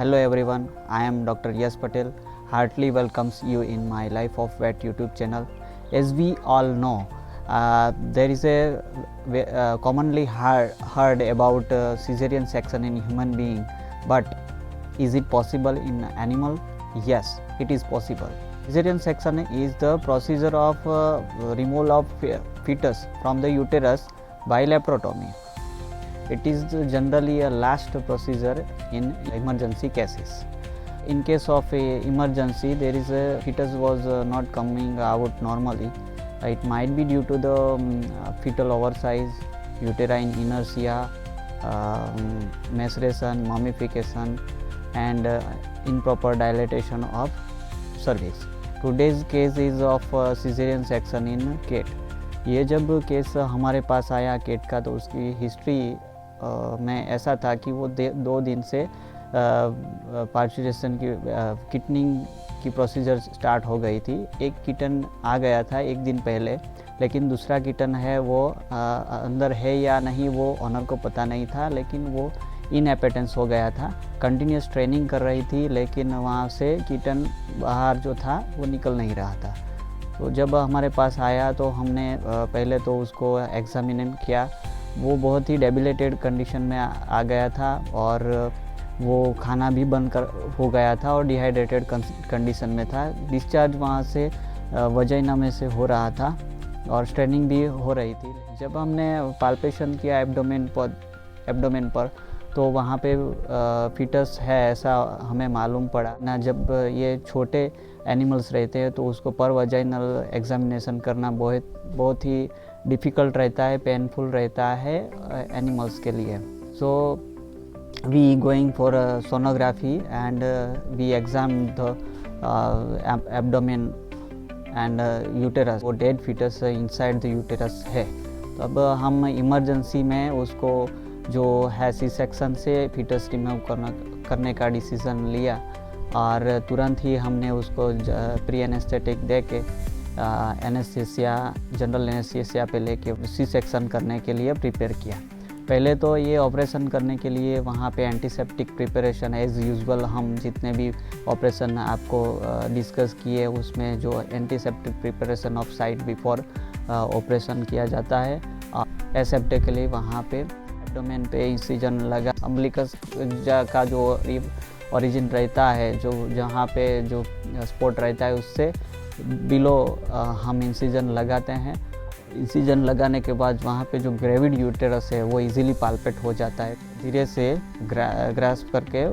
Hello everyone, I am Dr. Yash Patel. Heartily welcomes you in my Life of Vet YouTube channel. As we all know, there is a commonly heard about cesarean section in human being, but is it possible in animal? Yes, it is possible. Cesarean section is the procedure of removal of fetus from the uterus by laparotomy. It is generally a last procedure in emergency cases. In case of a emergency, there is a fetus was not coming out normally. It might be due to the fetal oversize, uterine inertia, maceration, mummification, and improper dilatation of cervix. Today's case is of cesarean section in cat. ये जब case हमारे पास आया cat का, तो उसकी history में ऐसा था कि वो 2 दिन से पार्चुरेशन की किटनिंग की प्रोसीजर स्टार्ट हो गई थी। एक किटन आ गया था 1 दिन पहले, लेकिन दूसरा किटन है वो अंदर है या नहीं वो ऑनर को पता नहीं था, लेकिन वो इनएपेटेंस हो गया था। कंटिन्यूस ट्रेनिंग कर रही थी, लेकिन वहाँ से किटन बाहर जो था वो निकल नहीं रहा था। तो जब हमारे पास आया तो हमने पहले तो उसको एग्जामिन किया। वो बहुत ही डेबिलेटेड कंडीशन में आ गया था और वो खाना भी बंद हो गया था और डिहाइड्रेटेड कंडीशन में था। डिस्चार्ज वहाँ से वजाइना में से हो रहा था और स्ट्रेनिंग भी हो रही थी। जब हमने पाल्पेशन किया एब्डोमेन पर तो वहाँ पे फीटस है ऐसा हमें मालूम पड़ा ना। जब ये छोटे एनिमल्स रहते हैं तो उसको पर वजाइनल एग्जामिनेशन करना बहुत ही डिफ़िकल्ट रहता है, पेनफुल रहता है एनिमल्स के लिए। So we going for sonography and we examine the abdomen and uterus. वो dead foetus inside the uterus है। तो अब हम इमरजेंसी में उसको जो है सी सेक्शन से फीटस रिमूव करने का डिसीज़न लिया और तुरंत ही हमने उसको प्री एनेस्थेटिक दे के एनेस्थीसिया, जनरल एनेस्थीसिया पे लेके सी सेक्शन करने के लिए प्रिपेयर किया। पहले तो ये ऑपरेशन करने के लिए वहाँ पे एंटीसेप्टिक प्रिपरेशन एज़ यूजुअल हम जितने भी ऑपरेशन आपको डिस्कस किए उसमें जो antiseptic preparation of site before operation किया जाता है। एसेप्टिकली वहाँ पे एब्डोमेन पे इंसिजन लगा। अम्बिलिकस का जो ओरिजिन रहता है, जो जहाँ पे जो स्पॉट रहता है उससे बिलो हम इंसिजन लगाते हैं। इंसिजन लगाने के बाद वहाँ पे जो ग्रेविड यूटेरस है वो इजीली पाल्पेट हो जाता है। धीरे से ग्रास्प करके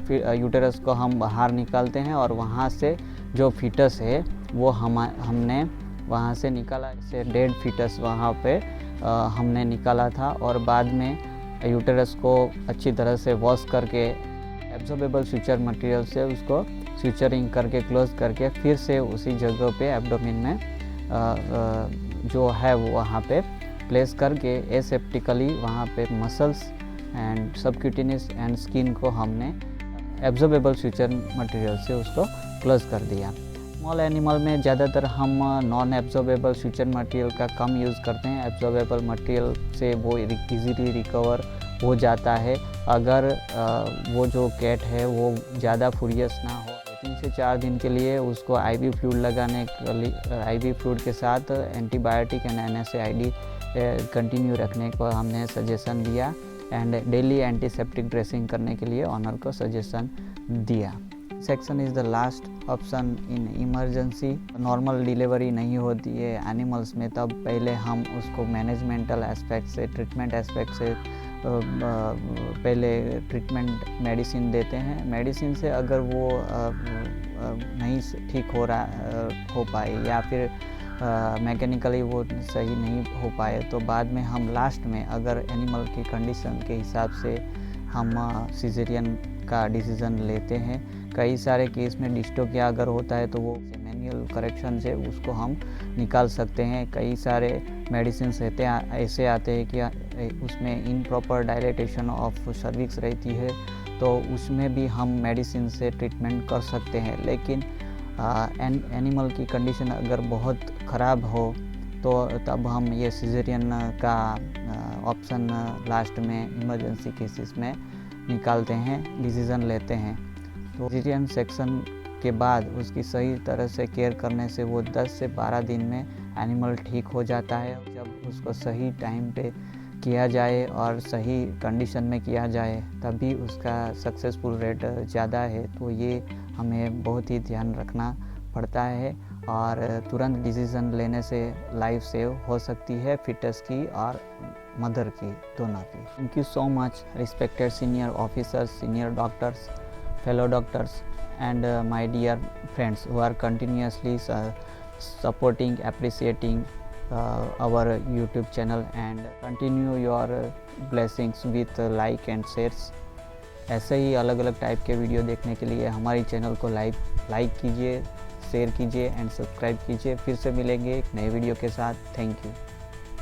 फिर यूटेरस को हम बाहर निकालते हैं और वहाँ से जो फीटस है वो हमने वहाँ से निकाला। से डेड फीटस वहाँ पे हमने निकाला था और बाद में यूटेरस को अच्छी तरह से वॉश करके एब्जॉर्बेबल स्यूचर मटेरियल से उसको स्यूचरिंग करके क्लोज करके फिर से उसी जगह पे एब्डोमेन में जो है वो वहाँ पे प्लेस करके एसेप्टिकली वहाँ पे muscles and subcutaneous and skin को हमने एब्जॉर्बेबल स्यूचर मटेरियल से उसको क्लोज कर दिया। स्मॉल एनिमल में ज़्यादातर हम नॉन एब्जॉर्बेबल स्यूचर मटेरियल का कम यूज़ करते हैं। एब्जॉर्बेबल मटेरियल से वो इजीली रिकवर हो जाता है अगर वो जो कैट है वो ज़्यादा फुरियस ना हो। 3 से 4 दिन के लिए उसको आईवी फ्लूइड लगाने के लिए आईवी फ्लूइड के साथ एंटीबायोटिक एंड एनएसएआईडी कंटिन्यू रखने को हमने सजेशन दिया एंड डेली एंटीसेप्टिक ड्रेसिंग करने के लिए ऑनर को सजेशन दिया। Section is the last option in emergency. Normal delivery नहीं होती है एनिमल्स में, तब पहले हम उसको मैनेजमेंटल एस्पेक्ट से, ट्रीटमेंट एस्पेक्ट से पहले ट्रीटमेंट मेडिसिन देते हैं। मेडिसिन से अगर वो नहीं ठीक हो पाए या फिर मैकेनिकली वो सही नहीं हो पाए तो बाद में हम लास्ट में अगर एनिमल की कंडीशन के हिसाब से हम सिजेरियन का डिसीज़न लेते हैं। कई सारे केस में डिस्टोकिया अगर होता है तो वो मैनुअल करेक्शन से उसको हम निकाल सकते हैं। कई सारे मेडिसिन ऐसे आते हैं कि उसमें इनप्रॉपर डायलेटेशन ऑफ सर्विक्स रहती है, तो उसमें भी हम मेडिसिन से ट्रीटमेंट कर सकते हैं। लेकिन एनिमल की कंडीशन अगर बहुत ख़राब हो तो तब हम ये सिजेरियन का ऑप्शन लास्ट में इमरजेंसी केसेस में निकालते हैं, डिसीज़न लेते हैं। तो सिजेरियन सेक्शन के बाद उसकी सही तरह से केयर करने से वो 10 से 12 दिन में एनिमल ठीक हो जाता है। जब उसको सही टाइम पे किया जाए और सही कंडीशन में किया जाए तभी उसका सक्सेसफुल रेट ज़्यादा है। तो ये हमें बहुत ही ध्यान रखना पड़ता है और तुरंत डिसीज़न लेने से लाइफ सेव हो सकती है, फिटस की और मदर की, दोनों की। Thank you so much respected senior officers, senior doctors, fellow doctors and my dear friends who are continuously supporting, appreciating our YouTube channel and continue your blessings with like and shares। ऐसे ही अलग अलग type के video देखने के लिए हमारी channel को like कीजिए, शेयर कीजिए एंड सब्सक्राइब कीजिए। फिर से मिलेंगे एक नए वीडियो के साथ। Thank you.